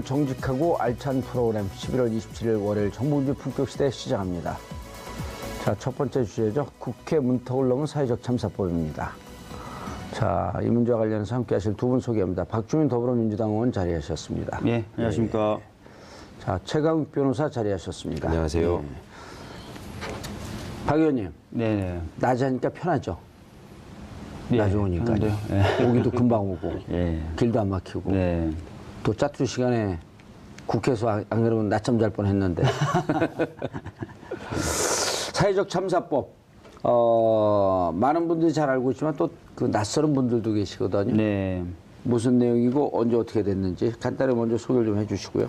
정직하고 알찬 프로그램 11월 27일 월요일 정봉주 품격시대 시작합니다. 자, 첫 번째 주제죠. 국회 문턱을 넘은 사회적 참사법입니다. 자, 이 문제와 관련해서 함께 하실 두 분 소개합니다. 박주민 더불어민주당 의원 자리하셨습니다. 네, 안녕하십니까. 자, 최강욱 변호사 자리하셨습니다. 안녕하세요. 박 의원님, 네. 낮에 하니까 편하죠? 네, 낮에 오니까. 편한데요. 네. 오기도 금방 오고, 네. 길도 안 막히고. 네. 또 짜투리 시간에 국회에서 안 그러면 낮잠 잘 뻔했는데. 사회적 참사법. 많은 분들이 잘 알고 있지만 또 그 낯설은 분들도 계시거든요. 네. 무슨 내용이고 언제 어떻게 됐는지 간단히 먼저 소개를 좀 해주시고요.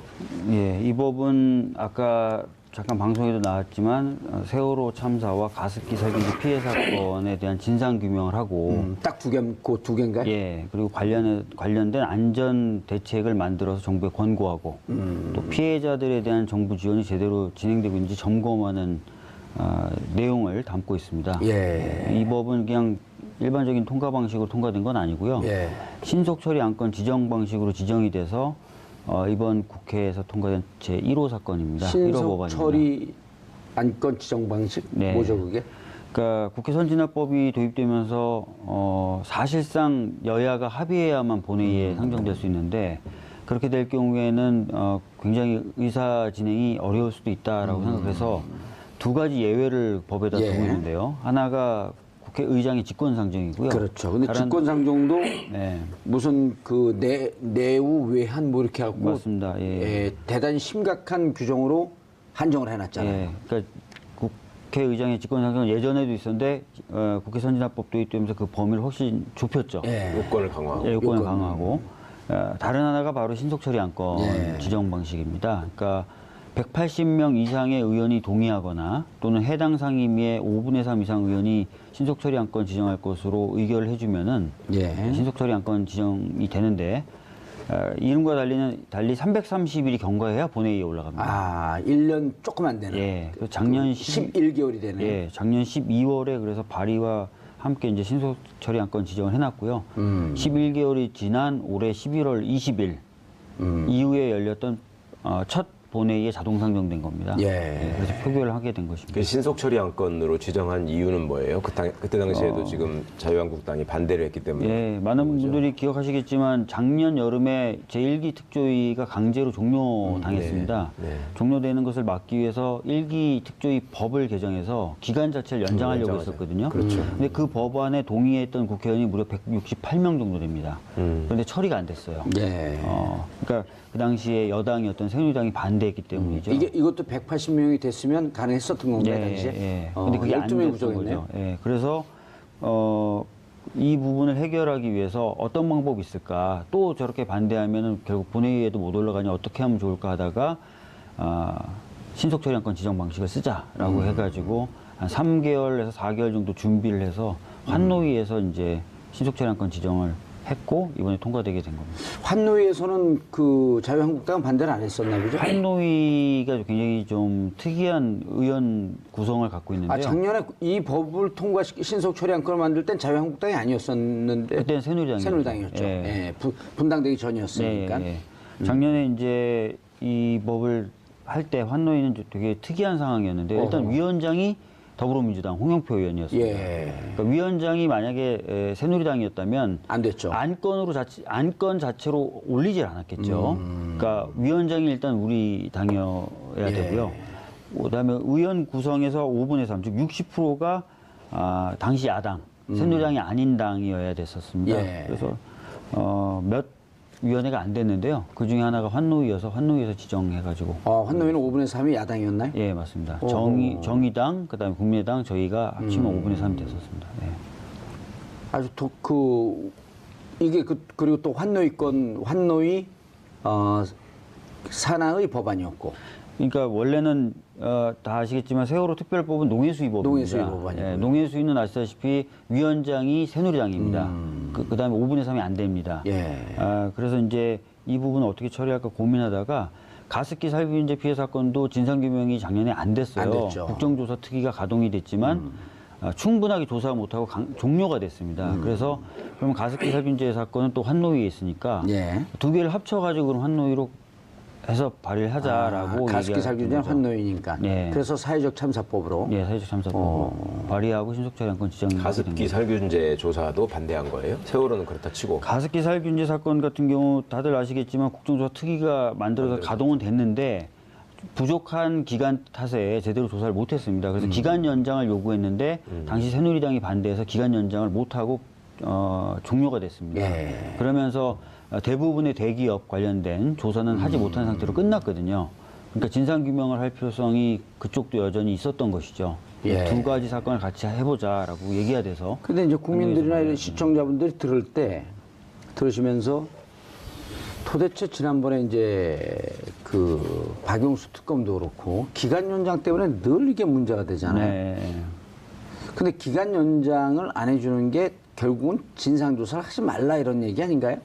예, 이 법은 아까 잠깐 방송에도 나왔지만 세월호 참사와 가습기 살균기 피해 사건에 대한 진상 규명을 하고 딱 그 두 개인가요? 예, 그리고 관련된 안전 대책을 만들어서 정부에 권고하고 또 피해자들에 대한 정부 지원이 제대로 진행되고 있는지 점검하는 내용을 담고 있습니다. 예. 이 법은 그냥 일반적인 통과 방식으로 통과된 건 아니고요. 예. 신속 처리 안건 지정 방식으로 지정이 돼서 이번 국회에서 통과된 제1호 사건입니다. 1호 신속 법안입니다. 처리 안건 지정 방식? 네. 뭐죠 그게? 그러니까 국회 선진화법이 도입되면서 사실상 여야가 합의해야만 본회의에 상정될 수 있는데 그렇게 될 경우에는 굉장히 의사 진행이 어려울 수도 있다라고 생각해서 두 가지 예외를 법에다 예. 두고 있는데요. 하나가 국회의장의 직권상정이고요. 그렇죠. 근데 다른- 직권상정도 네, 무슨 그 내우 외한 뭐 이렇게 하고 맞습니다. 예. 대단히 심각한 규정으로 한정을 해놨잖아요. 예, 그러니까 국회의장의 직권상정은 예전에도 있었는데 국회 선진화법 도입되면서 그 범위를 훨씬 좁혔죠. 예. 요건을 강화하고. 예, 요건을 요건. 강화하고 다른 하나가 바로 신속처리 안건 예. 지정 방식입니다. 그러니까 180명 이상의 의원이 동의하거나 또는 해당 상임위의 5분의 3 이상 의원이 신속처리 안건 지정할 것으로 의결을 해주면은 예. 신속처리 안건 지정이 되는데 이름과 달리 330일이 경과해야 본회의에 올라갑니다. 아, 1년 조금 안 되는. 예, 그 작년 11개월이 되네. 예, 작년 12월에 그래서 발의와 함께 이제 신속처리 안건 지정을 해놨고요. 11개월이 지난 올해 11월 20일 이후에 열렸던 첫 본회의에 자동 상정된 겁니다. 예. 그래서 표결을 하게 된 것입니다. 그 신속 처리 안건으로 지정한 이유는 뭐예요? 그때 당시에도 지금 자유한국당이 반대를 했기 때문에. 예, 많은 분들이 기억하시겠지만 작년 여름에 제1기 특조위가 강제로 종료당했습니다. 네. 종료되는 것을 막기 위해서 1기 특조위 법을 개정해서 기간 자체를 연장하려고 연장하자. 했었거든요. 그렇죠. 근데 그 법안에 동의했던 국회의원이 무려 168명 정도 됩니다. 그런데 처리가 안 됐어요. 예. 그러니까 그 당시에 여당이었던 새누리당이 반대했기 때문이죠. 이것도 180명이 됐으면 가능했었던 건가요, 당시에? 예. 근데 그게 안 12명 됐던 부족했네요. 거죠. 예. 그래서 이 부분을 해결하기 위해서 어떤 방법이 있을까? 또 저렇게 반대하면은 결국 본회의에도 못 올라가니 어떻게 하면 좋을까 하다가 신속 처리 안건 지정 방식을 쓰자라고 해가지고 한 3개월에서 4개월 정도 준비를 해서 환노위에서 이제 신속 처리 안건 지정을 했고 이번에 통과되게 된 겁니다. 환노위에서는 그 자유한국당은 반대를 안 했었나 보죠? 환노위가 굉장히 좀 특이한 의원 구성을 갖고 있는데요. 아, 작년에 이 법을 통과시키 신속 처리 안건을 만들 땐 자유한국당이 아니었었는데 그때는 새누리당이었죠. 예. 예. 분당되기 전이었으니까. 네, 작년에 이제 이 법을 할 때 환노위는 되게 특이한 상황이었는데 일단 위원장이 더불어민주당 홍영표 의원이었습니다. 예. 그러니까 위원장이 만약에 새누리당이었다면 안 됐죠. 안건 자체로 올리질 않았겠죠. 그러니까 위원장이 일단 우리 당이어야 되고요. 그다음에 의원 구성에서 5분의 3, 즉 60%가 당시 야당, 새누리당이 아닌 당이어야 됐었습니다. 예. 그래서 몇 위원회가 안 됐는데요. 그 중에 하나가 환노위여서 환노위에서 지정해가지고. 환노위는 5분의 3이 야당이었나요? 예, 맞습니다. 오호. 정의당, 그다음에 국민의당 저희가 합치면 5분의 3이 됐었습니다. 예. 아주 이게 그리고 또 환노위 산하의 법안이었고. 그러니까 원래는 다 아시겠지만 세월호 특별법은 농해수위법입니다. 농해수위 법안이고요. 예, 농해수위는 아시다시피 위원장이 새누리당입니다. 그다음에 5분의 3이 안 됩니다. 예. 그래서 이제 이 부분을 어떻게 처리할까 고민하다가 가습기 살균제 피해 사건도 진상규명이 작년에 안 됐어요. 안 됐죠. 국정조사 특위가 가동이 됐지만 충분하게 조사 못하고 종료가 됐습니다. 그래서 그럼 가습기 살균제 사건은 또 환노위에 있으니까 예. 두 개를 합쳐가지고 그럼 환노위로 해서 발의를 하자라고 가습기 살균제는 거죠. 환노인이니까. 네. 그래서 사회적 참사법으로. 예, 사회적 참사법 발의하고 신속처리안건 지정. 가습기 살균제 조사도 반대한 거예요? 세월호는 그렇다 치고. 가습기 살균제 사건 같은 경우 다들 아시겠지만 국정조사 특위가 만들어서 가동은 됐는데 부족한 기간 탓에 제대로 조사를 못했습니다. 그래서 기간 연장을 요구했는데 당시 새누리당이 반대해서 기간 연장을 못하고 종료가 됐습니다. 예. 그러면서 대부분의 대기업 관련된 조사는 하지 못한 상태로 끝났거든요. 그러니까 진상규명을 할 필요성이 그쪽도 여전히 있었던 것이죠. 예. 두 가지 사건을 같이 해보자라고 얘기가 돼서. 근데 이제 국민들이나 이런 시청자분들이 들으시면서 도대체 지난번에 이제 그 박용수 특검도 그렇고 기간 연장 때문에 늘 이게 문제가 되잖아요. 네. 근데 기간 연장을 안 해주는 게 결국은 진상조사를 하지 말라 이런 얘기 아닌가요?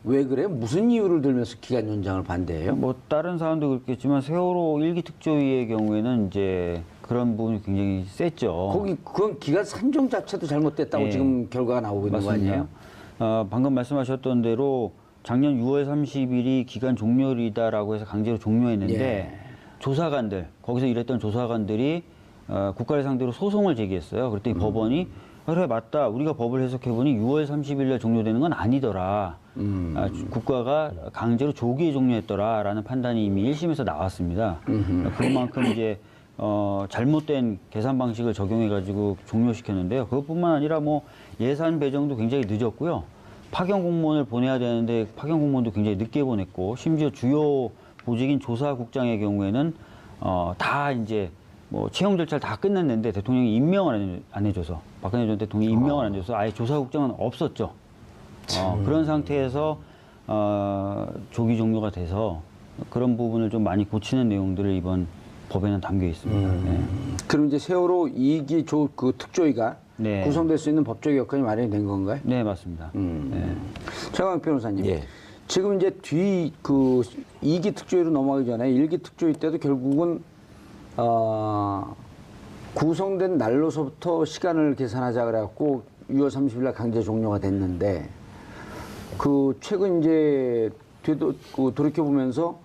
왜 그래요? 무슨 이유를 들면서 기간 연장을 반대해요? 뭐 다른 사람도 그렇겠지만 세월호 일기 특조위의 경우에는 이제 그런 부분이 굉장히 셌죠. 그건 기간 산정 자체도 잘못됐다고 예. 지금 결과가 나오고 있는 거 아니에요? 방금 말씀하셨던 대로 작년 6월 30일이 기간 종료일이다라고 해서 강제로 종료했는데 예. 조사관들, 거기서 일했던 조사관들이 국가를 상대로 소송을 제기했어요. 그랬더니 법원이 그래 맞다. 우리가 법을 해석해보니 6월 30일 날 종료되는 건 아니더라. 국가가 강제로 조기에 종료했더라라는 판단이 이미 1심에서 나왔습니다. 그만큼 이제 잘못된 계산 방식을 적용해가지고 종료시켰는데요. 그것뿐만 아니라 뭐 예산 배정도 굉장히 늦었고요. 파견 공무원을 보내야 되는데 파견 공무원도 굉장히 늦게 보냈고, 심지어 주요 보직인 조사국장의 경우에는 다 이제 뭐 채용 절차를 다 끝냈는데 대통령이 임명을 안 해줘서, 박근혜 전 대통령이 임명을 안 해줘서 아예 조사국장은 없었죠. 그런 상태에서 조기 종료가 돼서 그런 부분을 좀 많이 고치는 내용들을 이번 법에는 담겨 있습니다. 네. 그럼 이제 세월호 2기 그 특조위가 네. 구성될 수 있는 법적 여건이 마련이 된 건가요? 네, 맞습니다. 네. 최강욱 변호사님. 예. 지금 이제 그 2기 특조위로 넘어가기 전에 1기 특조위 때도 결국은 구성된 날로서부터 시간을 계산하자 그래갖고 6월 30일 날 강제 종료가 됐는데, 그 최근 이제 돌이켜보면서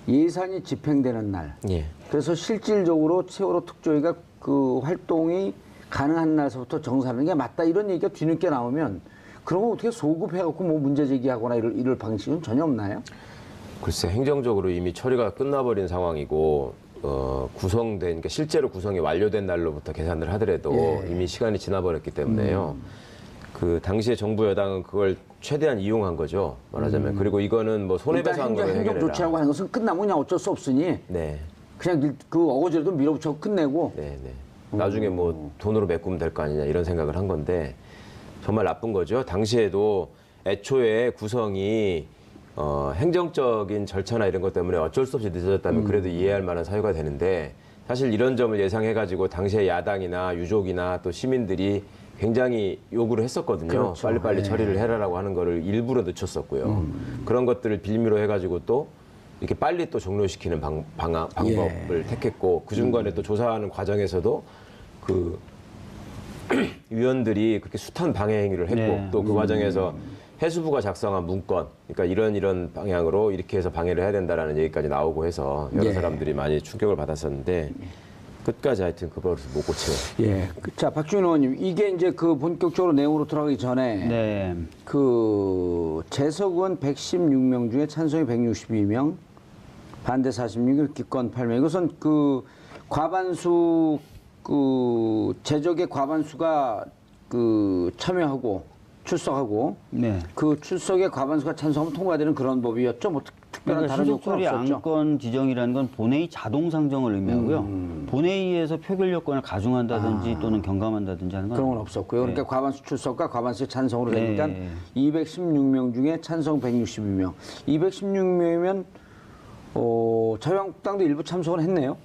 예산이 집행되는 날, 예. 그래서 실질적으로 세월호 특조위가 그 활동이 가능한 날서부터 정산하는 게 맞다 이런 얘기가 뒤늦게 나오면, 그런 거 어떻게 소급해갖고 뭐 문제 제기하거나 이럴 방식은 전혀 없나요? 글쎄, 행정적으로 이미 처리가 끝나버린 상황이고, 구성된, 그러니까 실제로 구성이 완료된 날로부터 계산을 하더라도 예. 이미 시간이 지나버렸기 때문에요. 그 당시에 정부 여당은 그걸 최대한 이용한 거죠, 말하자면. 그리고 이거는 뭐 손해배상으로 그러니까 행정 해결해라. 조치하고 하는 것은 끝나면 그냥 어쩔 수 없으니 네, 그냥 그 어거지라도 밀어붙여 끝내고. 네, 네. 나중에 뭐 돈으로 메꾸면 될 거 아니냐 이런 생각을 한 건데 정말 나쁜 거죠. 당시에도 애초에 구성이 행정적인 절차나 이런 것 때문에 어쩔 수 없이 늦어졌다면 그래도 이해할 만한 사유가 되는데, 사실 이런 점을 예상해가지고 당시에 야당이나 유족이나 또 시민들이 굉장히 요구를 했었거든요. 그렇죠. 빨리빨리 예. 처리를 해라라고 하는 거를 일부러 늦췄었고요. 그런 것들을 빌미로 해가지고 또 이렇게 빨리 또 종료시키는 방법을 택했고, 그 중간에 또 조사하는 과정에서도 그 위원들이 그렇게 숱한 방해 행위를 했고, 네. 또 그 과정에서 해수부가 작성한 문건, 그러니까 이런 방향으로 이렇게 해서 방해를 해야 된다라는 얘기까지 나오고 해서 여러 예. 사람들이 많이 충격을 받았었는데 끝까지 하여튼 그 버릇을 못 고치네요. 예. 자, 박주민 의원님, 이게 이제 그 본격적으로 내용으로 들어가기 전에 네. 그 재석 의원 116명 중에 찬성이 162명, 반대 46명, 기권 8명. 이것은 그 과반수, 그 재적의 과반수가 그 참여하고 출석하고, 네. 그 출석의 과반수가 찬성하면 통과되는 그런 법이었죠. 뭐 특별한 그러니까 다른 요건 신속처리 없었죠. 안건 지정이라는 건 본회의 자동 상정을 의미하고요. 본회의에서 표결 요건을 가중한다든지 또는 경감한다든지 하는 건 그런 건 없었고요. 그러니까 네. 과반수 출석과 과반수 찬성으로 네. 되니까 216명 중에 찬성 162명. 216명이면 자유한국당도 일부 참석을 했네요.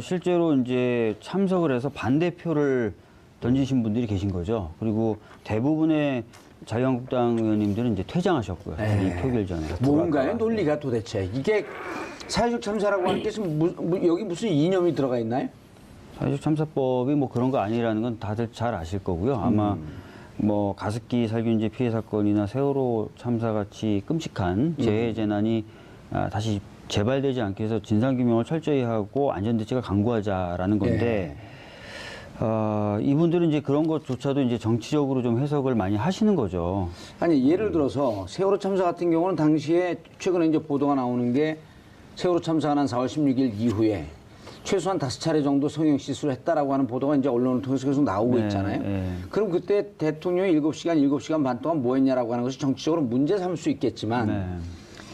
실제로 이제 참석을 해서 반대표를 던지신 분들이 계신 거죠. 그리고 대부분의 자유한국당 의원님들은 이제 퇴장하셨고요. 이 표결 전에. 뭔가요? 논리가 도대체. 이게 사회적 참사라고 하는 게 여기 무슨 이념이 들어가 있나요? 사회적 참사법이 뭐 그런 거 아니라는 건 다들 잘 아실 거고요. 아마 뭐 가습기 살균제 피해 사건이나 세월호 참사 같이 끔찍한 재해 재난이 다시 재발되지 않게 해서 진상규명을 철저히 하고 안전대책을 강구하자라는 건데 이분들은 이제 그런 것조차도 이제 정치적으로 좀 해석을 많이 하시는 거죠. 아니 예를 들어서 세월호 참사 같은 경우는 당시에 최근에 이제 보도가 나오는 게 세월호 참사가 난 4월 16일 이후에 최소한 5차례 정도 성형 시술을 했다라고 하는 보도가 이제 언론을 통해서 계속 나오고 있잖아요. 그럼 그때 대통령이 7시간 반 동안 뭐 했냐라고 하는 것이 정치적으로 문제 삼을 수 있겠지만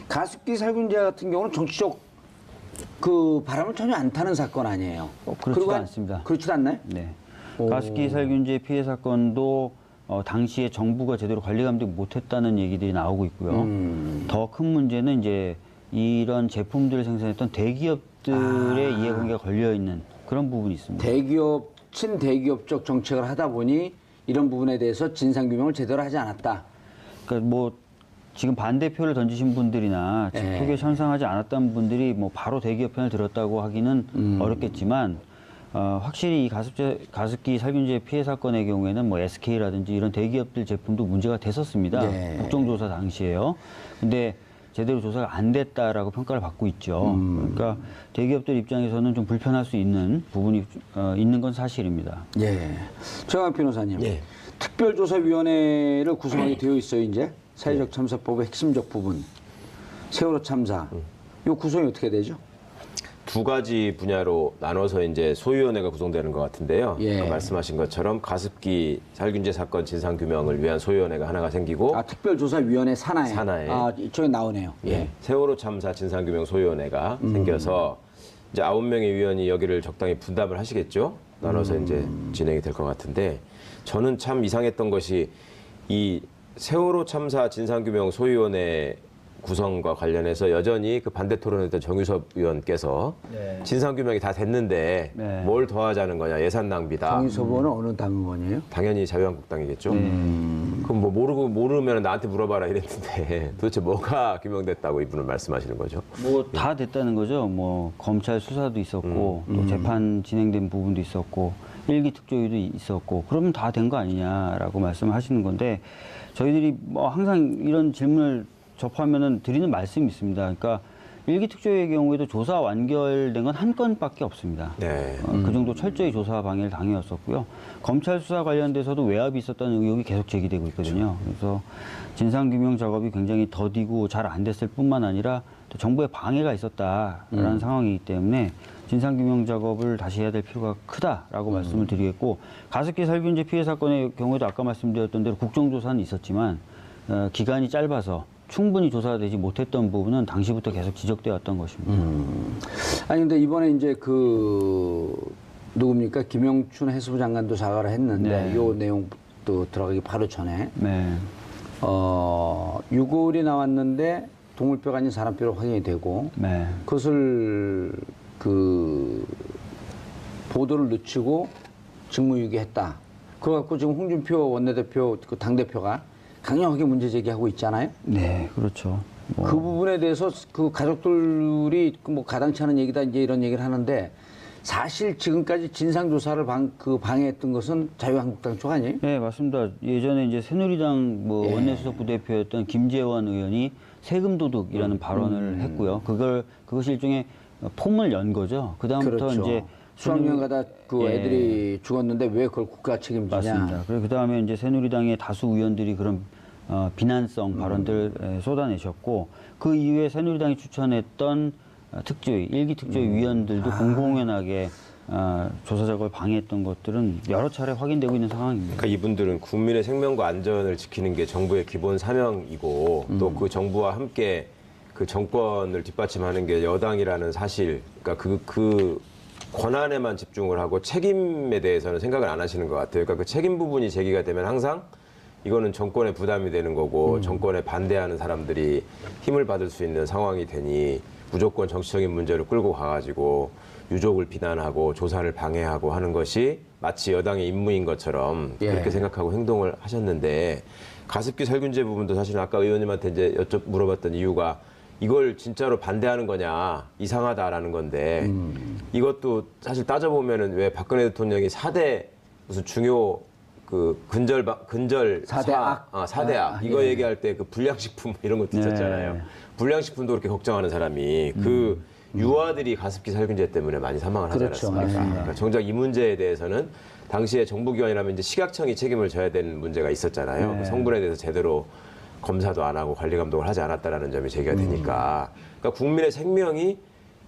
가습기 살균제 같은 경우는 정치적 그 바람을 전혀 안 타는 사건 아니에요. 그렇지도 않습니다. 그렇지도 않나요? 네. 가습기 살균제 피해 사건도 당시에 정부가 제대로 관리 감독 못했다는 얘기들이 나오고 있고요. 더 큰 문제는 이제 이런 제품들을 생산했던 대기업들의 이해관계가 걸려 있는 그런 부분이 있습니다. 대기업, 친대기업적 정책을 하다 보니 이런 부분에 대해서 진상규명을 제대로 하지 않았다. 그러니까 뭐 지금 반대표를 던지신 분들이나 투표 찬성하지 않았던 분들이 뭐 바로 대기업 편을 들었다고 하기는 어렵겠지만 확실히 이 가습기 살균제 피해 사건의 경우에는 뭐 SK라든지 이런 대기업들 제품도 문제가 됐었습니다. 국정조사 당시에요. 근데 제대로 조사가 안 됐다라고 평가를 받고 있죠. 그러니까 대기업들 입장에서는 좀 불편할 수 있는 부분이 있는 건 사실입니다. 예. 최강 변호사님. 특별조사위원회를 구성하게 되어 있어요, 이제. 사회적 참사법의 핵심적 부분. 세월호 참사. 이 구성이 어떻게 되죠? 두 가지 분야로 나눠서 이제 소위원회가 구성되는 것 같은데요. 아까 말씀하신 것처럼 가습기 살균제 사건 진상규명을 위한 소위원회가 하나가 생기고 특별조사위원회 산하에. 산하에. 이쪽에 나오네요. 세월호 참사 진상규명 소위원회가 생겨서 이제 9명의 위원이 여기를 적당히 분담을 하시겠죠. 나눠서 이제 진행이 될 것 같은데 저는 참 이상했던 것이 이 세월호 참사 진상규명 소위원회 구성과 관련해서 여전히 그 반대 토론했던 정유섭 의원께서 진상규명이 다 됐는데 뭘 더 하자는 거냐, 예산 낭비다. 정유섭 의원은 어느 당 의원이에요? 당연히 자유한국당이겠죠. 그럼 뭐 모르면 나한테 물어봐라 이랬는데 도대체 뭐가 규명됐다고 이분은 말씀하시는 거죠? 뭐 다 됐다는 거죠. 뭐 검찰 수사도 있었고 또 재판 진행된 부분도 있었고 일기 특조위도 있었고 그러면 다 된 거 아니냐라고 말씀하시는 건데 저희들이 뭐 항상 이런 질문을 접하면은 드리는 말씀이 있습니다. 그러니까 일기 특조위의 경우에도 조사 완결된 건 한 건밖에 없습니다. 그 정도 철저히 조사 방해를 당해왔었고요. 검찰 수사 관련돼서도 외압이 있었다는 의혹이 계속 제기되고 있거든요. 그래서 진상규명 작업이 굉장히 더디고 잘 안 됐을 뿐만 아니라 또 정부의 방해가 있었다라는 상황이기 때문에 진상규명 작업을 다시 해야 될 필요가 크다라고 말씀을 드리겠고 가습기 살균제 피해 사건의 경우에도 아까 말씀드렸던 대로 국정조사는 있었지만 기간이 짧아서 충분히 조사되지 못했던 부분은 당시부터 계속 지적되어 왔던 것입니다. 아니 근데 이번에 이제 누굽니까? 김영춘 해수부 장관도 사과를 했는데 요 내용도 들어가기 바로 전에 6월이 나왔는데 동물뼈가 아닌 사람뼈로 확인이 되고 그것을 보도를 늦추고 직무유기했다. 그거 갖고 지금 홍준표 원내대표 당대표가 강력하게 문제 제기하고 있잖아요. 네, 그렇죠. 그 부분에 대해서 그 가족들이 뭐 가당치 않은 얘기다 이제 이런 얘기를 하는데 사실 지금까지 진상조사를 방해했던 것은 자유한국당 쪽 아니에요? 네, 맞습니다. 예전에 이제 새누리당 원내수석 부대표였던 김재원 의원이 세금 도둑이라는 발언을 했고요. 그것이 일종의 폼을 연 거죠. 그다음부터 이제 수학여행 가다 애들이 죽었는데 왜 그걸 국가 책임지냐. 맞습니다. 그리고 그다음에 이제 새누리당의 다수 의원들이 그런 비난성 발언들을 쏟아내셨고 그 이후에 새누리당이 추천했던 일기 특조위 위원들도 공공연하게 조사 작업을 방해했던 것들은 여러 차례 확인되고 있는 상황입니다. 그러니까 이분들은 국민의 생명과 안전을 지키는 게 정부의 기본 사명이고 또 그 정부와 함께 그 정권을 뒷받침하는 게 여당이라는 사실, 그러니까 그 권한에만 집중을 하고 책임에 대해서는 생각을 안 하시는 것 같아요. 그러니까 그 책임 부분이 제기가 되면 항상 이거는 정권의 부담이 되는 거고 정권에 반대하는 사람들이 힘을 받을 수 있는 상황이 되니 무조건 정치적인 문제를 끌고 가가지고 유족을 비난하고 조사를 방해하고 하는 것이 마치 여당의 임무인 것처럼 그렇게 생각하고 행동을 하셨는데 가습기 살균제 부분도 사실은 아까 의원님한테 이제 물어봤던 이유가 이걸 진짜로 반대하는 거냐 이상하다라는 건데 이것도 사실 따져보면은 왜 박근혜 대통령이 4대 무슨 중요 근절 4대악 이거 얘기할 때 그 불량식품 이런 것도 있었잖아요. 불량식품도 그렇게 걱정하는 사람이 그 유아들이 가습기 살균제 때문에 많이 사망을 하지 그렇죠. 않았습니까? 맞습니다. 그러니까 정작 이 문제에 대해서는 당시에 정부기관이라면 이제 식약청이 책임을 져야 되는 문제가 있었잖아요. 네. 그 성분에 대해서 제대로 검사도 안 하고 관리 감독을 하지 않았다라는 점이 제기가 되니까 그러니까 국민의 생명이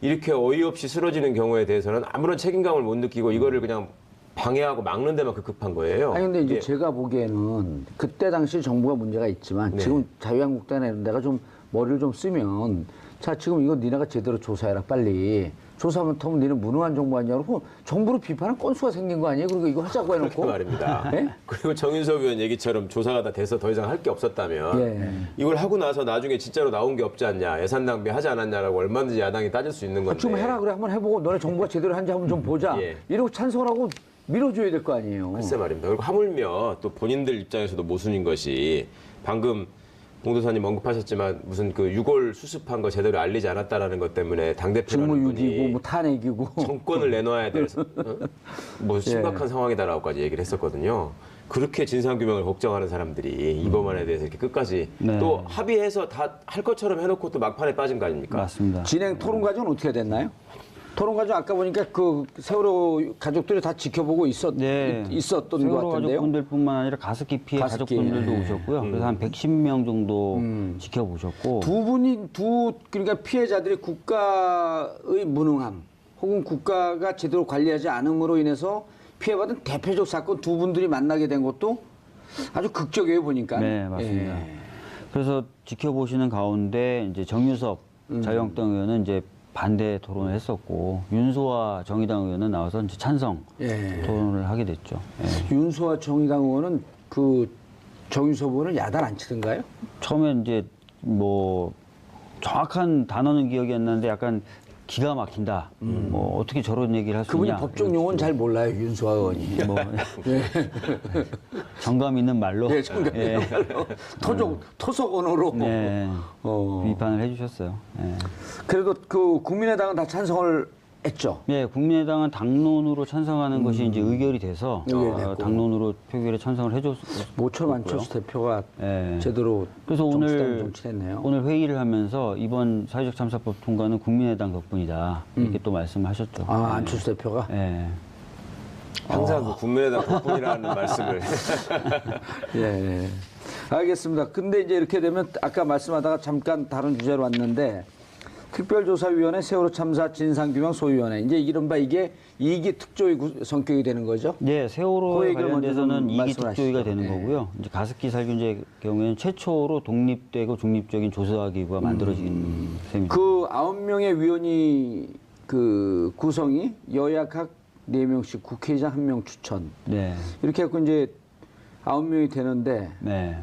이렇게 어이없이 쓰러지는 경우에 대해서는 아무런 책임감을 못 느끼고 이거를 그냥 방해하고 막는 데만 급급한 거예요. 아니 근데 이제 이게 제가 보기에는 그때 당시 정부가 문제가 있지만 네. 지금 자유한국당이나 이런 데가 좀 머리를 좀 쓰면 자 지금 이거 니네가 제대로 조사해라 빨리 조사하면 터면 니네 무능한 정부 아니냐고 정부를 비판한 건수가 생긴 거 아니에요? 그리고 이거 하자고 그 해놓고 말입니다. 예? 그리고 정윤석 의원 얘기처럼 조사가 다 돼서 더 이상 할 게 없었다면 예. 이걸 하고 나서 나중에 진짜로 나온 게 없지 않냐 예산 낭비하지 않았냐라고 얼마든지 야당이 따질 수 있는 건데 지금 해라 그래 한번 해보고 너네 정부가 제대로 한지 한번 좀 보자 예. 이러고 찬성하고 밀어줘야 될 거 아니에요. 글쎄 말입니다. 그리고 하물며 또 본인들 입장에서도 모순인 것이 방금 봉도사님 언급하셨지만 무슨 그 유골 수습한 거 제대로 알리지 않았다라는 것 때문에 당대표라는 직무유기고 분이 뭐 탄핵이고 정권을 내놔야 될 뭐 심각한 상황이다라고까지 얘기를 했었거든요. 그렇게 진상규명을 걱정하는 사람들이 이 법안에 대해서 이렇게 끝까지 네. 또 합의해서 다 할 것처럼 해놓고 또 막판에 빠진 거 아닙니까? 맞습니다. 진행 토론 과정은 어떻게 됐나요? 토론 과정 아까 보니까 그 세월호 가족들이 다 지켜보고 있었던 것 세월호 같은데요. 가족분들뿐만 아니라 가습기 피해 가습기, 가족분들도 예. 오셨고요. 그래서 한 110명 정도 지켜보셨고 두 분이 그러니까 피해자들이 국가의 무능함 혹은 국가가 제대로 관리하지 않음으로 인해서 피해받은 대표적 사건 두 분들이 만나게 된 것도 아주 극적이에요 보니까. 네, 맞습니다. 예. 그래서 지켜보시는 가운데 이제 정유섭 자유한국당 의원은 이제 반대 토론을 했었고 윤소아 정의당 의원은 나와서 이제 찬성 예. 토론을 하게 됐죠. 예. 윤소아 정의당 의원은 그 정유섭 의원은 야단 안 치던가요? 처음에 이제 뭐 정확한 단어는 기억이 안 나는데 약간 기가 막힌다. 뭐 어떻게 저런 얘기를 할 수 그분이 있냐. 법적 용어는 잘 몰라요 윤소아 의원이. 뭐 정감 있는 말로 예, 정답이에요. 토속 언어로. 네, 어. 비판을 해주셨어요. 예. 그래도 그 국민의당은 다 찬성을 했죠. 예, 국민의당은 당론으로 찬성하는 것이 이제 의결이 돼서 의결됐고. 당론으로 표결에 찬성을 해줬고요. 모철 안철수 대표가 예. 제대로 그래서 정치당 정치했네요. 오늘 회의를 하면서 이번 사회적 참사법 통과는 국민의당 덕분이다 이렇게 또 말씀하셨죠. 아 안철수 대표가. 예. 항상 그 국민의당 덕분이라는 말씀을 예. 알겠습니다. 근데 이제 이렇게 되면 아까 말씀하다가 잠깐 다른 주제로 왔는데 특별조사위원회 세월호 참사 진상규명 소위원회 이제 이른바 이게 이기 특조위 성격이 되는 거죠? 네, 그 세월호 얘기를 먼저 관련돼서는 좀 이기 말씀을 특조위가 하시죠. 되는 네. 거고요. 이제 가습기 살균제 경우에는 최초로 독립되고 중립적인 조사기구가 만들어진 셈입니다. 그 9명의 위원이 그 구성이 여야 각 4명씩 국회의장 1명 추천 네, 이렇게 해서 이제 9명이 되는데 네,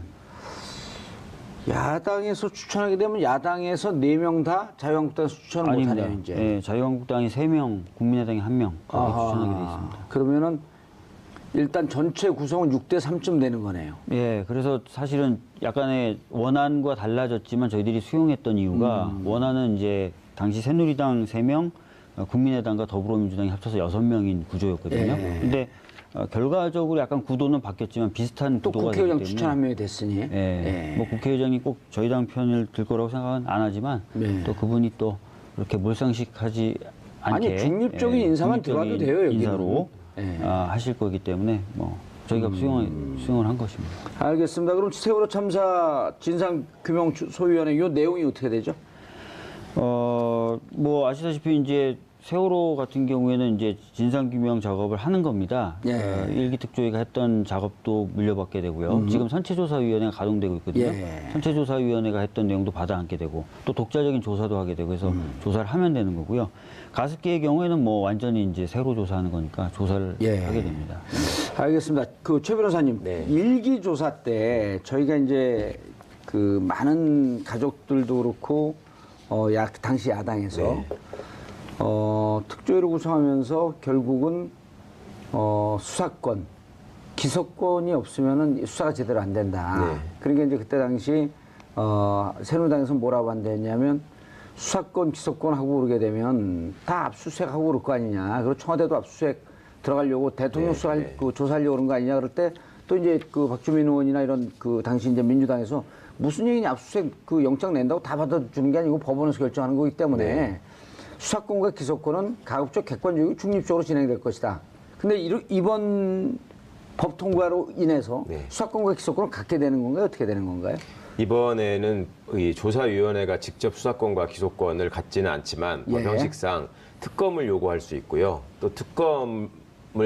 야당에서 추천하게 되면 야당에서 4명 다 자유한국당에서 추천을 아닙니다. 못하네요 이제. 네, 자유한국당이 3명, 국민의당이 1명 그렇게 추천하게 돼 있습니다. 그러면은 일단 전체 구성은 6대 3쯤 되는 거네요. 예, 그래서 사실은 약간의 원안과 달라졌지만 저희들이 수용했던 이유가 원안은 이제 당시 새누리당 3명, 국민의당과 더불어민주당이 합쳐서 6명인 구조였거든요. 예. 근데 결과적으로 약간 구도는 바뀌었지만 비슷한 또 구도가 되기 국회의장 때문에 추천 한 명이 됐으니. 예, 뭐 국회의장이 꼭 저희 당 편을 들 거라고 생각은 안 하지만 네. 또 그분이 또 그렇게 몰상식하지 않게 아니, 중립적인 인사만 들어와도 돼요, 여기는. 인사로 예. 하실 거기 때문에 뭐 저희가 수용을 한 것입니다. 알겠습니다. 그럼 세월호 참사 진상규명 소위원회 요 내용이 어떻게 되죠? 뭐 아시다시피 이제 세월호 같은 경우에는 이제 진상규명 작업을 하는 겁니다. 예. 일기 특조위가 했던 작업도 물려받게 되고요. 지금 선체조사위원회가 가동되고 있거든요. 예. 선체조사위원회가 했던 내용도 받아안게 되고 또 독자적인 조사도 하게 되고 해서 조사를 하면 되는 거고요. 가습기의 경우에는 뭐 완전히 이제 새로 조사하는 거니까 조사를 예. 하게 됩니다. 알겠습니다. 그 최 변호사님, 네. 일기 조사 때 저희가 이제 그 많은 가족들도 그렇고 당시 야당에서 네. 특조위를 구성하면서 결국은 수사권, 기소권이 없으면은 수사가 제대로 안 된다. 네. 그러니까 이제 그때 당시 새누리당에서 뭐라고 한다냐면 수사권, 기소권 하고 그러게 되면 다 압수수색하고 그럴 거 아니냐. 그리고 청와대도 압수수색 들어가려고 대통령 네, 수사할 네. 그 조사하려고 그런 거 아니냐. 그럴 때 또 이제 그 박주민 의원이나 이런 그 당시 이제 민주당에서 무슨 얘기냐, 압수수색 그 영장 낸다고 다 받아주는 게 아니고 법원에서 결정하는 거기 때문에 네. 수사권과 기소권은 가급적 객관적이고 중립적으로 진행될 것이다. 근데 이번 법 통과로 인해서 네. 수사권과 기소권을 갖게 되는 건가요? 어떻게 되는 건가요? 이번에는 이 조사위원회가 직접 수사권과 기소권을 갖지는 않지만 예. 법 형식상 특검을 요구할 수 있고요. 또 특검을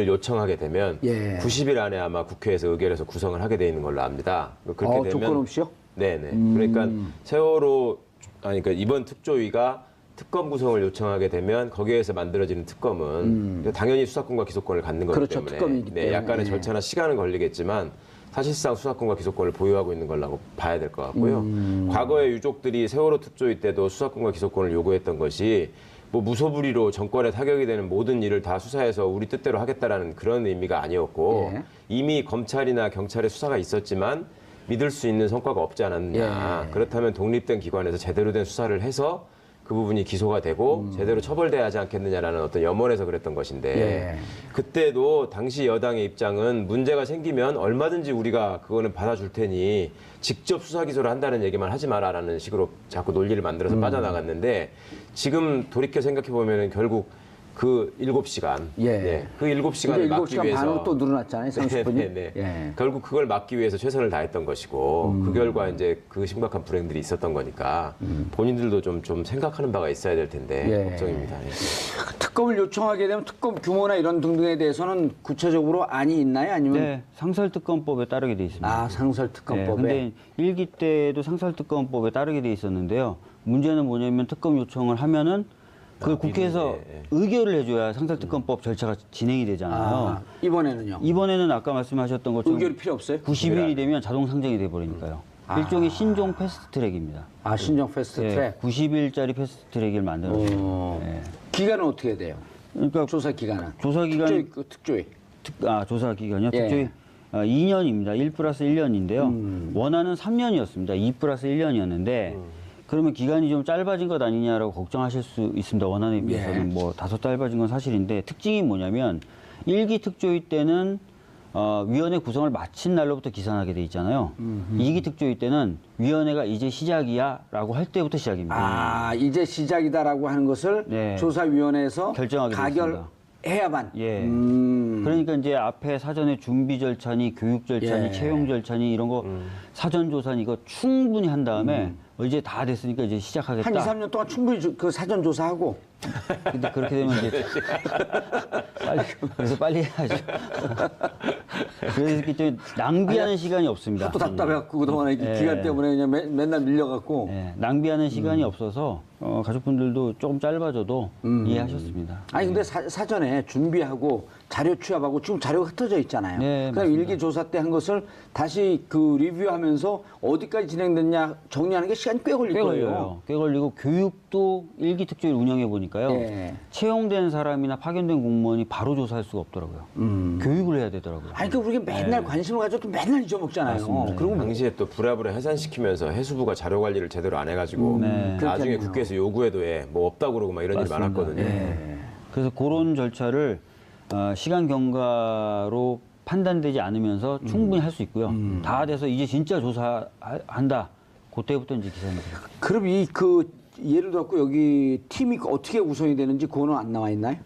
요청하게 되면 예. 90일 안에 아마 국회에서 의결해서 구성을 하게 돼 있는 걸로 압니다. 그렇게 되면 조건 없이요? 네네. 그러니까 세월호 그러니까 이번 특조위가 특검 구성을 요청하게 되면 거기에서 만들어지는 특검은 당연히 수사권과 기소권을 갖는 거기 그렇죠. 때문에 특검이기 때문에. 약간의 예. 절차나 시간은 걸리겠지만 사실상 수사권과 기소권을 보유하고 있는 거라고 봐야 될 것 같고요. 과거에 유족들이 세월호 특조위 때도 수사권과 기소권을 요구했던 것이 뭐 무소불위로 정권에 타격이 되는 모든 일을 다 수사해서 우리 뜻대로 하겠다라는 그런 의미가 아니었고 예. 이미 검찰이나 경찰의 수사가 있었지만 믿을 수 있는 성과가 없지 않았느냐. 예. 그렇다면 독립된 기관에서 제대로 된 수사를 해서 그 부분이 기소가 되고 제대로 처벌돼야 하지 않겠느냐라는 어떤 염원에서 그랬던 것인데 예. 그때도 당시 여당의 입장은 문제가 생기면 얼마든지 우리가 그거는 받아줄 테니 직접 수사 기소를 한다는 얘기만 하지 마라라는 식으로 자꾸 논리를 만들어서 빠져나갔는데 지금 돌이켜 생각해 보면은 결국 그 7시간, 예. 그 7시간을 막기 7시간 위해서 반으로 또 늘어났잖아요, 30분이. 네. 예. 결국 그걸 막기 위해서 최선을 다했던 것이고 그 결과 이제 그 심각한 불행들이 있었던 거니까 본인들도 좀 생각하는 바가 있어야 될 텐데 예. 걱정입니다. 예. 특검을 요청하게 되면 특검 규모나 이런 등등에 대해서는 구체적으로 안이 있나요? 아니면 네, 상설특검법에 따르게 돼 있습니다. 상설특검법에. 근데 일기 때도 상설특검법에 따르게 돼 있었는데요. 문제는 뭐냐면 특검 요청을 하면은 그 국회에서 의결을 해줘야 상설특검법 절차가 진행이 되잖아요. 이번에는요? 이번에는 아까 말씀하셨던 것처럼 의결이 필요 없어요? 90일이 되면 자동 상정이 돼버리니까요. 일종의 신종 패스트트랙입니다. 신정 패스트트랙. 90일짜리 패스트트랙을 만들었어요. 어. 기간은 어떻게 돼요? 그러니까 조사 기간은? 조사 기간 특조위. 조사 기간이요. 예. 특조위 2년입니다. 1+1년인데요. 원안은 3년이었습니다. 2+1년이었는데 그러면 기간이 좀 짧아진 것 아니냐라고 걱정하실 수 있습니다. 원안에 비해서는 뭐 다소 짧아진 건 사실인데 특징이 뭐냐면 1기 특조위 때는 위원회 구성을 마친 날로부터 기산하게 돼 있잖아요. 2기 특조위 때는 위원회가 이제 시작이야라고 할 때부터 시작입니다. 이제 시작이다라고 하는 것을 네. 조사위원회에서 결정하게 돼 있습니다. 가결해야만. 예. 그러니까 이제 앞에 사전에 준비 절차니 교육 절차니 예. 채용 절차니 이런 거 사전 조사니 이거 충분히 한 다음에 이제 다 됐으니까 이제 시작하겠다. 한 2, 3년 동안 충분히 그 사전 조사하고. 근데 그렇게 되면 이제 그래서 빨리 해야죠. 그렇기 때문에 낭비하는 시간이 없습니다. 또 답답해갖고 그동안에 기간 때문에 그냥 맨날 밀려갖고. 예, 낭비하는 시간이 없어서 가족분들도 조금 짧아져도 이해하셨습니다. 아니 근데 사전에 준비하고 자료 취합하고 지금 자료가 흩어져 있잖아요. 네, 그럼 맞습니다. 일기 조사 때 한 것을 다시 그 리뷰하면서 어디까지 진행됐냐 정리하는 게 시간이 꽤 걸릴 꽤 거예요. 걸려요. 꽤 걸리고 교육도 일기 특조위를 운영해 보니까요. 예. 채용된 사람이나 파견된 공무원이 바로 조사할 수가 없더라고요. 교육을 해야 되더라고요. 아니 그 우리가 맨날 관심을 가져도 맨날 잊어먹잖아요. 그리고 당시에 또 부랴부랴 해산시키면서 해수부가 자료 관리를 제대로 안 해가지고 나중에 그렇겠네요. 국회에서 요구해도 뭐 없다고 그러고 막 이런 일이 맞습니다. 많았거든요. 그래서 그런 절차를 시간 경과로 판단되지 않으면서 충분히 할 수 있고요. 다 돼서 이제 진짜 조사한다. 그때부터 이제 기사입니다 그럼 예를 들어서 여기 팀이 어떻게 구성이 되는지 그거는 안 나와 있나요?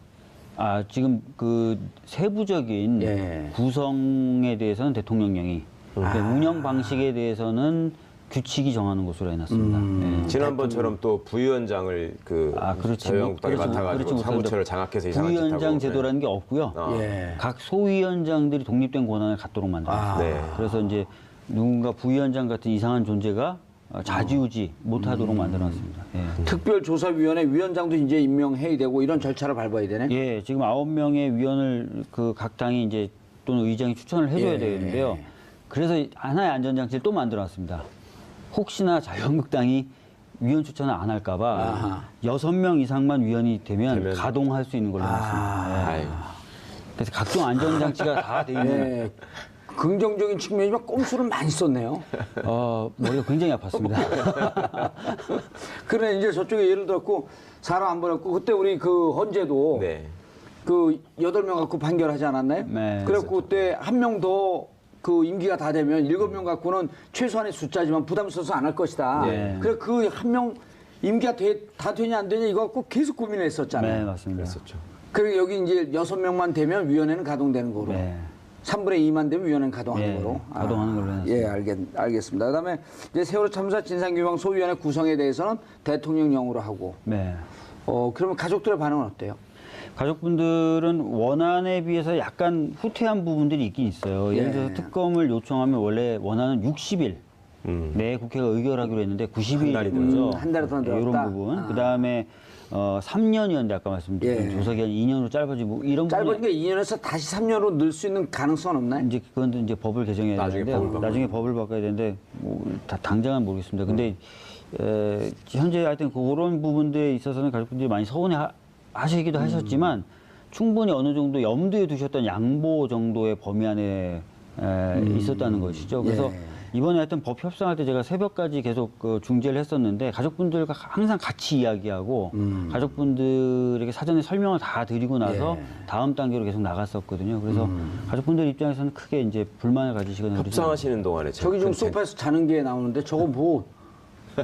지금 그 세부적인 예. 구성에 대해서는 대통령령이 운영 방식에 대해서는 규칙이 정하는 것으로 해놨습니다. 예. 지난번처럼 또 부위원장을 그렇지. 자유한국당이 그렇지 맡아가지고 못한다. 사무처를 장악해서 이상한 짓 하고. 부위원장 제도라는 게 없고요. 예. 각 소위원장들이 독립된 권한을 갖도록 만들었습니다. 네. 그래서 이제 누군가 부위원장 같은 이상한 존재가 좌지우지 못하도록 만들어놨습니다. 예. 특별조사위원회 위원장도 이제 임명해야 되고 이런 절차를 밟아야 되네. 예, 지금 9명의 위원을 각 당이 이제 또는 의장이 추천을 해줘야 예. 되는데요. 그래서 하나의 안전장치를 또 만들어놨습니다. 혹시나 자유한국당이 위원 추천을 안 할까봐 6명 이상만 위원이 되면 가동할 수 있는 걸로 해놨습니다. 아유. 그래서 각종 안전장치가 다 돼 있는. 네. 긍정적인 측면이지만 꼼수를 많이 썼네요. 머리가 굉장히 아팠습니다. 그래 이제 저쪽에 예를 들었고 사람 안 보냈고 그때 우리 그 헌재도 네. 그 8명 갖고 판결하지 않았나요? 네. 그래갖고 그때 한 명 더 그 임기가 다 되면 7명 갖고는 최소한의 숫자지만 부담스러워서 안 할 것이다. 네. 그래 그 한 명 임기가 다 되냐 안 되냐 이거 갖고 계속 고민을 했었잖아요. 네, 맞습니다. 그랬었죠. 그리고 여기 이제 6명만 되면 위원회는 가동되는 거로. 네. 3분의 2만 되면 위원회는 가동하는 예, 거로. 가동하는 걸로 해놨습니다. 예, 알겠습니다. 그다음에 이제 세월호 참사 진상규명 소위원회 구성에 대해서는 대통령령으로 하고. 네. 그러면 가족들의 반응은 어때요? 가족분들은 원안에 비해서 약간 후퇴한 부분들이 있긴 있어요. 예를 들어서 예. 특검을 요청하면 원래 원안은 60일 내 국회가 의결하기로 했는데 90일인 달이 거죠. 한 달이 더 늘었다. 이런 부분. 그다음에 3년이었는데 아까 말씀드린 예. 조사기간 2년으로 짧아지고 이런 부분 짧으니까 2년에서 다시 3년으로 늘 수 있는 가능성은 없나요? 이제 그건 이제 법을 개정해야 나중에 되는데 법을 바꿔야 나중에 법을 바꿔야 되는데 당장은 모르겠습니다. 근데 현재 하여튼 그런 부분들에 있어서는 가족분들이 많이 서운해 하시기도 하셨지만 충분히 어느 정도 염두에 두셨던 양보 정도의 범위 안에 있었다는 것이죠. 그래서 예. 이번에 하여튼 법 협상할 때 제가 새벽까지 계속 중재를 했었는데 가족분들과 항상 같이 이야기하고 가족분들에게 사전에 설명을 다 드리고 나서 예. 다음 단계로 계속 나갔었거든요. 그래서 가족분들 입장에서는 크게 이제 불만을 가지시거나 그러지 협상하시는 동안에 저기 지금 소파에서 자는 게 나오는데 저거 뭐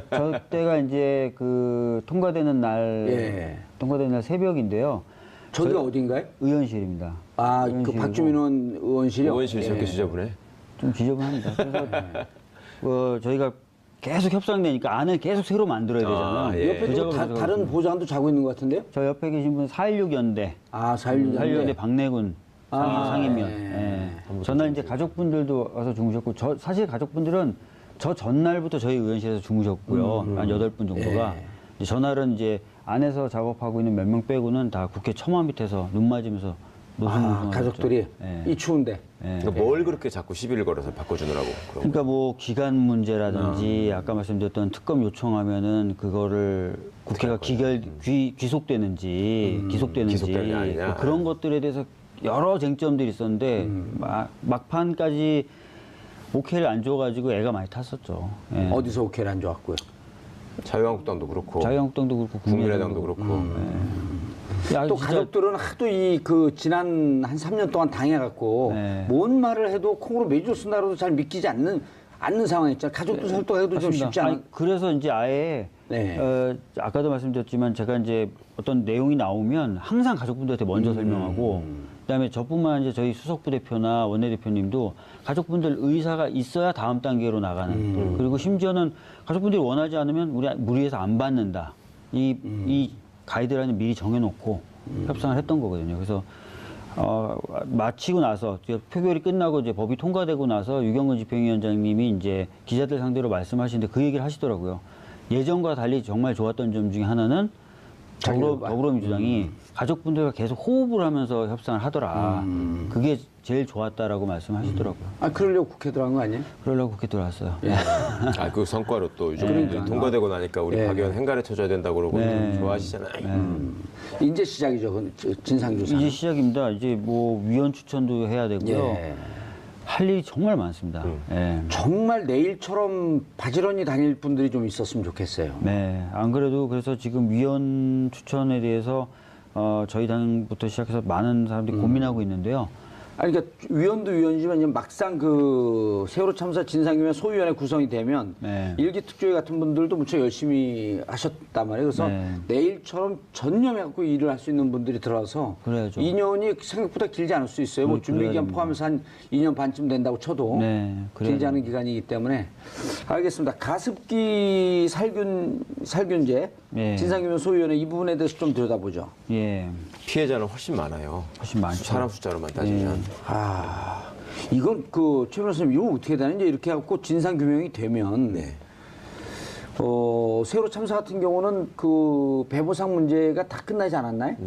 저 때가 이제 그 통과되는 날 새벽인데요. 저기가 어딘가요? 의원실입니다. 아, 그 의원실이고 박주민 의원실이요? 의원실이 저렇게 지저분해? 좀 지저분합니다. 그래서 저희가 계속 협상되니까 안을 계속 새로 만들어야 되잖아요. 아, 예. 옆에 그 또 작업을 다른 계속 하고 있습니다. 보좌관도 자고 있는 것 같은데요? 저 옆에 계신 분 4.16 연대, 아, 4.16 4.16 박내군 상임위원. 예. 예. 전날 이제 가족분들도 와서 주무셨고, 사실 가족분들은 저 전날부터 저희 의원실에서 주무셨고요. 한 8분 정도가. 이제 전날은 이제 안에서 작업하고 있는 몇 명 빼고는 다 국회 처마 밑에서 눈 맞으면서 노승노승 가족들이 이 추운데. 그러니까 뭘 그렇게 자꾸 시비를 걸어서 바꿔주느라고 그런 그러니까 뭐 기간 문제라든지 아까 말씀드렸던 특검 요청하면은 그거를 국회가 귀속되는지 기속되느냐 아니냐. 뭐 그런 것들에 대해서 여러 쟁점들이 있었는데 막판까지 오케이를 안 줘가지고 애가 많이 탔었죠. 예. 어디서 오케이를 안 좋았고요. 자유한국당도 그렇고 자유한국당도 그렇고 국민의당도 그렇고 야, 또 진짜 가족들은 하도 지난 한 3년 동안 당해갖고 네. 뭔 말을 해도 콩으로 매주 쓴다고도 잘 믿기지 않는 상황이 있잖아요. 가족도 설득해도 좀 맞습니다. 쉽지 않아. 아니, 그래서 이제 아예 네. 아까도 말씀드렸지만 제가 이제 어떤 내용이 나오면 항상 가족분들한테 먼저 설명하고 그다음에 저뿐만 아니라 저희 수석부 대표나 원내대표님도 가족분들 의사가 있어야 다음 단계로 나가는 그리고 심지어는 가족분들이 원하지 않으면 우리 무리해서 안 받는다 이 가이드라인을 미리 정해놓고 협상을 했던 거거든요. 그래서 마치고 나서 표결이 끝나고 이제 법이 통과되고 나서 유경근 집행위원장님이 이제 기자들 상대로 말씀하시는데 그 얘기를 하시더라고요. 예전과 달리 정말 좋았던 점 중에 하나는 더불어민주당이 가족분들과 계속 호흡을 하면서 협상을 하더라. 그게 제일 좋았다라고 말씀하시더라고요. 그러려고 국회 들어간 거 아니에요? 그러려고 국회 들어왔어요. 그 성과로 또 유족분들이 통과되고 나니까 우리 박 의원 행간에 쳐줘야 된다고 그러고 좋아하시잖아요. 이제 시작이죠. 진상조사. 이제 시작입니다. 이제 뭐 위원 추천도 해야 되고요. 예. 할 일이 정말 많습니다. 예. 정말 내일처럼 바지런히 다닐 분들이 좀 있었으면 좋겠어요. 네, 안 그래도 그래서 지금 위원 추천에 대해서 저희 당부터 시작해서 많은 사람들이 고민하고 있는데요. 아니, 그러니까 위원도 위원이지만 이제 막상 그 세월호 참사 진상규명 소위원회 구성이 되면 네. 일기 특조위 같은 분들도 무척 열심히 하셨단 말이에요. 그래서 네. 내일처럼 전념해갖고 일을 할 수 있는 분들이 들어와서 그래야죠. 2년이 생각보다 길지 않을 수 있어요. 뭐 준비 기간 포함해서 한 2년 반쯤 된다고 쳐도 네, 그래야죠. 길지 않은 기간이기 때문에 알겠습니다. 가습기 살균제 네. 진상규명 소위원회 이 부분에 대해서 좀 들여다보죠. 예, 피해자는 훨씬 많아요. 훨씬 많죠. 사람 숫자로만 따지면. 이건 최 변호사님 이거 어떻게 되는지 이렇게 해갖고 진상 규명이 되면 세월호 참사 같은 경우는 그 배보상 문제가 다 끝나지 않았나요?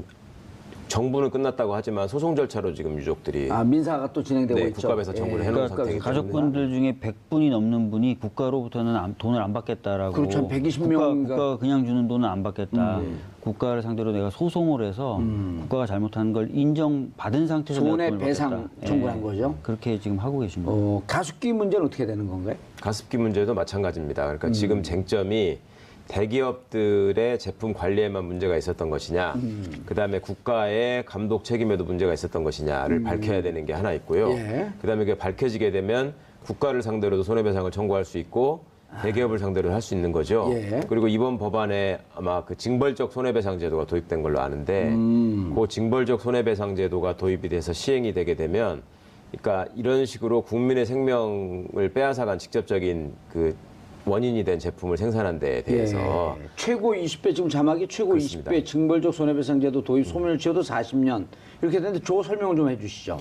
정부는 끝났다고 하지만 소송 절차로 지금 유족들이 민사가 또 진행되고 있죠. 국가에서 정부를 해놓은 그러니까 상태이기 때문에 가족분들 중에 100분이 넘는 분이 국가로부터는 돈을 안 받겠다라고. 그렇죠. 한 120명 국가가 그냥 주는 돈은 안 받겠다. 국가를 상대로 내가 소송을 해서 국가가 잘못한 걸 인정받은 상태에서 내가 손해 돈을 배상 받겠다. 청구를 한 거죠. 그렇게 지금 하고 계십니다. 가습기 문제는 어떻게 되는 건가요? 가습기 문제도 마찬가지입니다. 그러니까 지금 쟁점이 대기업들의 제품 관리에만 문제가 있었던 것이냐, 그다음에 국가의 감독 책임에도 문제가 있었던 것이냐를 밝혀야 되는 게 하나 있고요. 예. 그다음에 그게 밝혀지게 되면 국가를 상대로도 손해배상을 청구할 수 있고 대기업을 상대로 할 수 있는 거죠. 예. 그리고 이번 법안에 아마 그 징벌적 손해배상 제도가 도입된 걸로 아는데 그 징벌적 손해배상 제도가 도입이 돼서 시행이 되게 되면 그러니까 이런 식으로 국민의 생명을 빼앗아간 직접적인 그 원인이 된 제품을 생산한 데에 대해서 예. 최고 20배 지금 자막이 최고 그렇습니다. 20배 징벌적 손해배상제도 도입 소멸치여도 40년 이렇게 되는데 저 설명을 좀 해주시죠.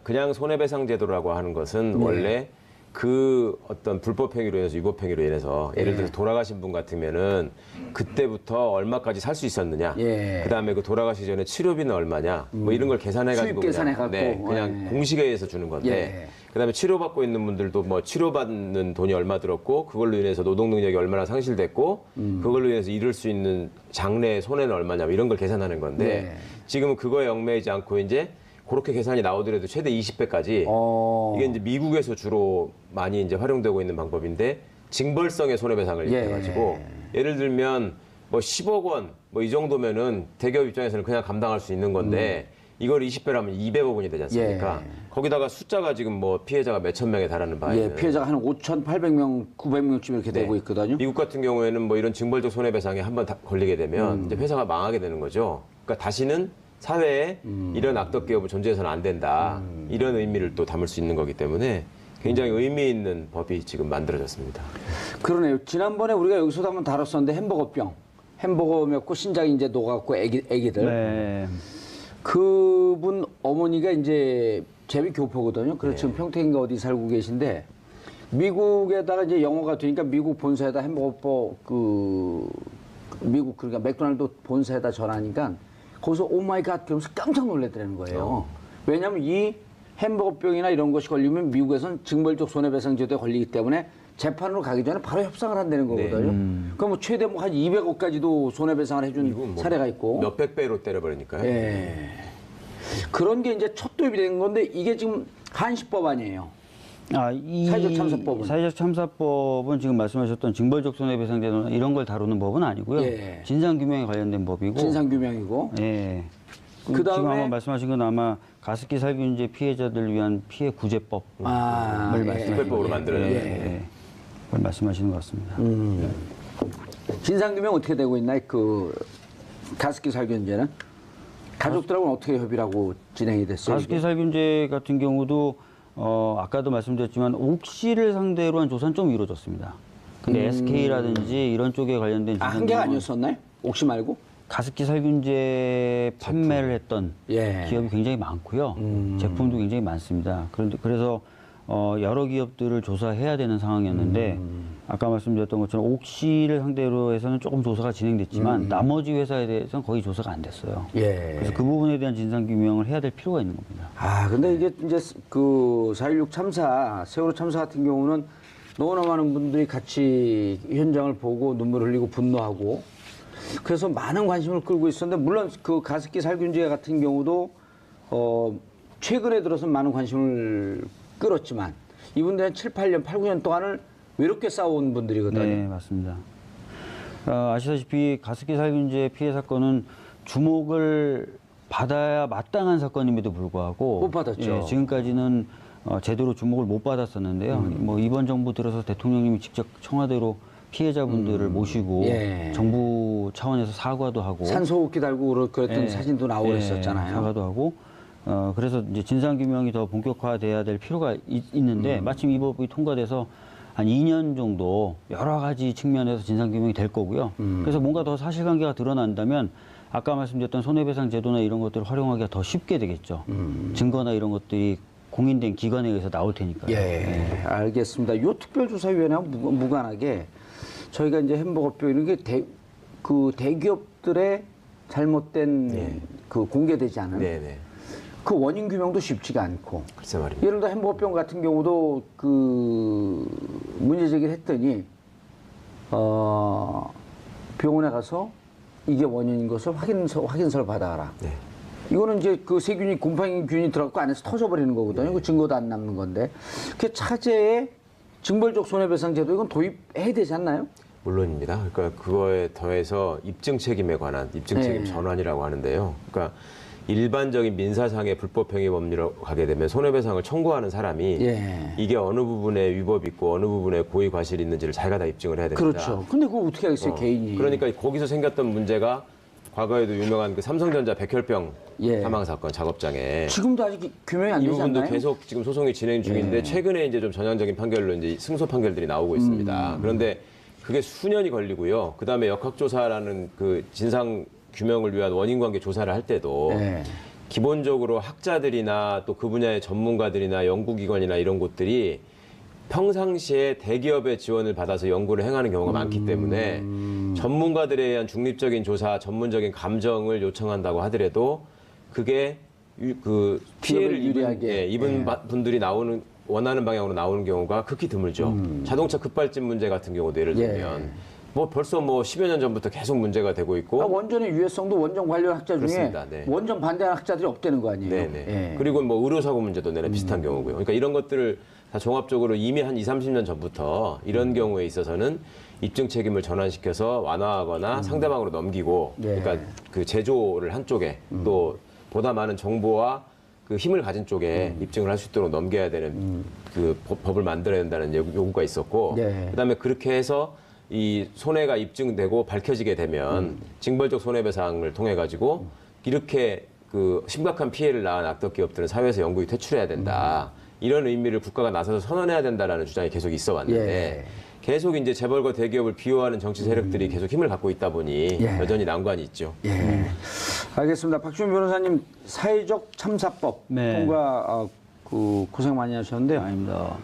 그냥 손해배상 제도라고 하는 것은 원래 그 어떤 불법 행위로 인해서 위법 행위로 인해서 예를 들어서 돌아가신 분 같으면은 그때부터 얼마까지 살 수 있었느냐, 예. 그다음에 그 돌아가시기 전에 치료비는 얼마냐, 뭐 이런 걸 계산해가지고 수입 계산해갖고. 그냥 예. 공식에 의해서 주는 건데, 예. 그다음에 치료받고 있는 분들도 뭐 치료받는 돈이 얼마 들었고 그걸로 인해서 노동 능력이 얼마나 상실됐고 그걸로 인해서 잃을 수 있는 장래 손해는 얼마냐, 뭐 이런 걸 계산하는 건데 네. 지금은 그거에 얽매이지 않고 이제 그렇게 계산이 나오더라도 최대 20배까지 이게 이제 미국에서 주로 많이 이제 활용되고 있는 방법인데 징벌성의 손해배상을 예. 해가지고 예를 들면 뭐 10억 원 뭐 이 정도면은 대기업 입장에서는 그냥 감당할 수 있는 건데 이걸 20배라면 200억 원이 되지 않습니까? 예. 거기다가 숫자가 지금 뭐 피해자가 몇천 명에 달하는 바에는 예, 피해자가 한 5,800명, 900명쯤 이렇게 되고 있거든요. 미국 같은 경우에는 뭐 이런 징벌적 손해배상에 한번 걸리게 되면 이제 회사가 망하게 되는 거죠. 그러니까 다시는 사회에 이런 악덕 기업은 존재해서는 안 된다. 이런 의미를 또 담을 수 있는 거기 때문에 굉장히 의미 있는 법이 지금 만들어졌습니다. 그러네요. 지난번에 우리가 여기서도 한번 다뤘었는데 햄버거병. 햄버거 먹고 신장이 이제 녹았고 애기들. 네. 그분 어머니가 이제 제비 교포거든요. 그래서 지금 평택인가 어디 살고 계신데 미국에다가 이제 영어가 되니까 미국 본사에다 햄버거 미국 그러니까 맥도날드 본사에다 전화하니까 거기서 오 마이 갓 그러면서 깜짝 놀랐다는 거예요. 왜냐하면 이 햄버거병이나 이런 것이 걸리면 미국에서는 징벌적 손해배상 제도에 걸리기 때문에 재판으로 가기 전에 바로 협상을 한다는 거거든요. 그럼 뭐 최대 뭐 한 200억까지도 손해배상을 해준 뭐 사례가 있고. 몇백 배로 때려버리니까요. 예. 그런 게 이제 첫 도입이 된 건데 이게 지금 한시법 아니에요. 이 사회적 참사법은? 사회적 참사법은 지금 말씀하셨던 징벌적 손해배상제도나 이런 걸 다루는 법은 아니고요. 예. 진상규명에 관련된 법이고. 진상규명이고. 예. 그다음에- 지금 아마 말씀하신 건 아마 가습기 살균제 피해자들 위한 피해 구제법을 말씀하시는 특별법으로 만들어졌네요. 예. 그걸 말씀하시는 것 같습니다. 진상규명 어떻게 되고 있나요? 그 가습기 살균제는 가족들하고는 어떻게 협의를 하고 진행이 됐어요? 가습기 이게? 살균제 같은 경우도 아까도 말씀드렸지만 옥시를 상대로 한 조사는 좀 이루어졌습니다. 근데 SK라든지 이런 쪽에 관련된 한 개가 아니었었나요? 옥시 말고? 가습기 살균제 판매를 했던 예. 기업이 굉장히 많고요. 제품도 굉장히 많습니다. 그래서 여러 기업들을 조사해야 되는 상황이었는데 아까 말씀드렸던 것처럼 옥시를 상대로 해서는 조금 조사가 진행됐지만 나머지 회사에 대해서는 거의 조사가 안 됐어요. 예. 그래서 그 부분에 대한 진상규명을 해야 될 필요가 있는 겁니다. 아, 근데 이게 이제 그 4.16 참사, 세월호 참사 같은 경우는 너무나 많은 분들이 같이 현장을 보고 눈물 흘리고 분노하고 그래서 많은 관심을 끌고 있었는데 물론 그 가습기 살균제 같은 경우도 최근에 들어서 많은 관심을 끌었지만 이분들은 7, 8년, 8, 9년 동안을 외롭게 싸워온 분들이거든요. 네, 맞습니다. 아시다시피 가습기 살균제 피해 사건은 주목을 받아야 마땅한 사건임에도 불구하고 못 받았죠. 예, 지금까지는 제대로 주목을 못 받았었는데요. 뭐 이번 정부 들어서 대통령님이 직접 청와대로 피해자분들을 모시고 예. 정부 차원에서 사과도 하고 산소호흡기 달고 그랬던 예, 사진도 나오고 그랬었잖아요. 사과도 하고 그래서 이제 진상규명이 더 본격화돼야 될 필요가 있는데 마침 이 법이 통과돼서 한 2년 정도 여러 가지 측면에서 진상규명이 될 거고요. 그래서 뭔가 더 사실관계가 드러난다면 아까 말씀드렸던 손해배상 제도나 이런 것들을 활용하기가 더 쉽게 되겠죠. 증거나 이런 것들이 공인된 기관에 의해서 나올 테니까요. 예, 알겠습니다. 요 특별조사위원회하고 무관하게 저희가 이제 햄버거병 이런 게 그 대기업들의 잘못된 그 공개되지 않은 네네. 그 원인 규명도 쉽지가 않고 글쎄 말입니다. 예를 들어 햄버거병 같은 경우도 그 문제 제기를 했더니 병원에 가서 이게 원인인 것을 확인서를 받아라. 네. 이거는 이제 그 세균이 곰팡이균이 들어가고 안에서 터져버리는 거거든요. 그 증거도 안 남는 건데 그 차제에 징벌적 손해배상 제도 이건 도입해야 되지 않나요? 물론입니다. 그러니까 그거에 더해서 입증 책임에 관한 입증 책임 전환이라고 하는데요. 그러니까 일반적인 민사상의 불법행위 법리로 가게 되면 손해배상을 청구하는 사람이 이게 어느 부분에 위법이 있고 어느 부분에 고의 과실이 있는지를 자기가 다 입증을 해야 됩니다. 그렇죠. 근데 그거 어떻게 하겠어요, 개인이. 그러니까 거기서 생겼던 문제가 과거에도 유명한 그 삼성전자 백혈병 사망 사건 작업장에 지금도 아직 규명이 안 이 되지 부분도 않나요? 계속 지금 소송이 진행 중인데 최근에 이제 좀 전향적인 판결로 이제 승소 판결들이 나오고 있습니다. 그런데 그게 수년이 걸리고요. 그 다음에 역학조사라는 그 진상 규명을 위한 원인 관계 조사를 할 때도 기본적으로 학자들이나 또 그 분야의 전문가들이나 연구기관이나 이런 곳들이 평상시에 대기업의 지원을 받아서 연구를 행하는 경우가 많기 때문에 전문가들에 의한 중립적인 조사, 전문적인 감정을 요청한다고 하더라도 그게 그 피해를 입은 분들이 원하는 방향으로 나오는 경우가 극히 드물죠. 자동차 급발진 문제 같은 경우도 예를 들면 뭐 벌써 뭐 10여 년 전부터 계속 문제가 되고 있고 원전의 유해성도 원전 관련 학자 중에 그렇습니다. 네. 원전 반대하는 학자들이 없다는 거 아니에요? 네네. 그리고 뭐 의료사고 문제도 내내 비슷한 경우고요. 그러니까 이런 것들을 다 종합적으로 이미 한 20, 30년 전부터 이런 경우에 있어서는 입증 책임을 전환시켜서 완화하거나 상대방으로 넘기고 그러니까 그 제조를 한쪽에 또 보다 많은 정보와 그 힘을 가진 쪽에 입증을 할 수 있도록 넘겨야 되는 그 법을 만들어야 된다는 요구가 있었고 그다음에 그렇게 해서 이 손해가 입증되고 밝혀지게 되면 징벌적 손해배상을 통해 가지고 이렇게 그 심각한 피해를 낳은 악덕 기업들은 사회에서 영구히 퇴출해야 된다. 이런 의미를 국가가 나서서 선언해야 된다라는 주장이 계속 있어 왔는데 계속 이제 재벌과 대기업을 비호하는 정치 세력들이 계속 힘을 갖고 있다 보니 여전히 난관이 있죠. 알겠습니다. 박주민 변호사님 사회적 참사법 통과 그 고생 많이 하셨는데요. 아닙니다.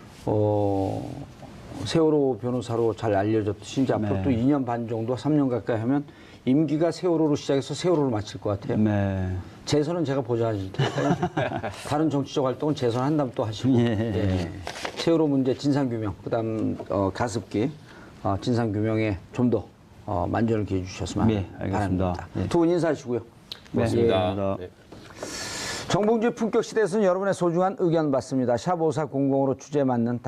세월호 변호사로 잘 알려졌듯이 이제 앞으로 또 2년 반 정도 3년 가까이 하면 임기가 세월호로 시작해서 세월호로 마칠 것 같아요. 재선은 제가 보좌하실 테니까요. 다른 정치적 활동은 재선한다면 또 하시고 세월호 문제 진상규명 그다음 가습기 진상규명에 좀 더 만전을 기해 주셨으면 알겠습니다. 두 분 인사하시고요. 고맙습니다. 정봉주의 품격 시대에서는 여러분의 소중한 의견 받습니다. 샵 5400으로 주제 맞는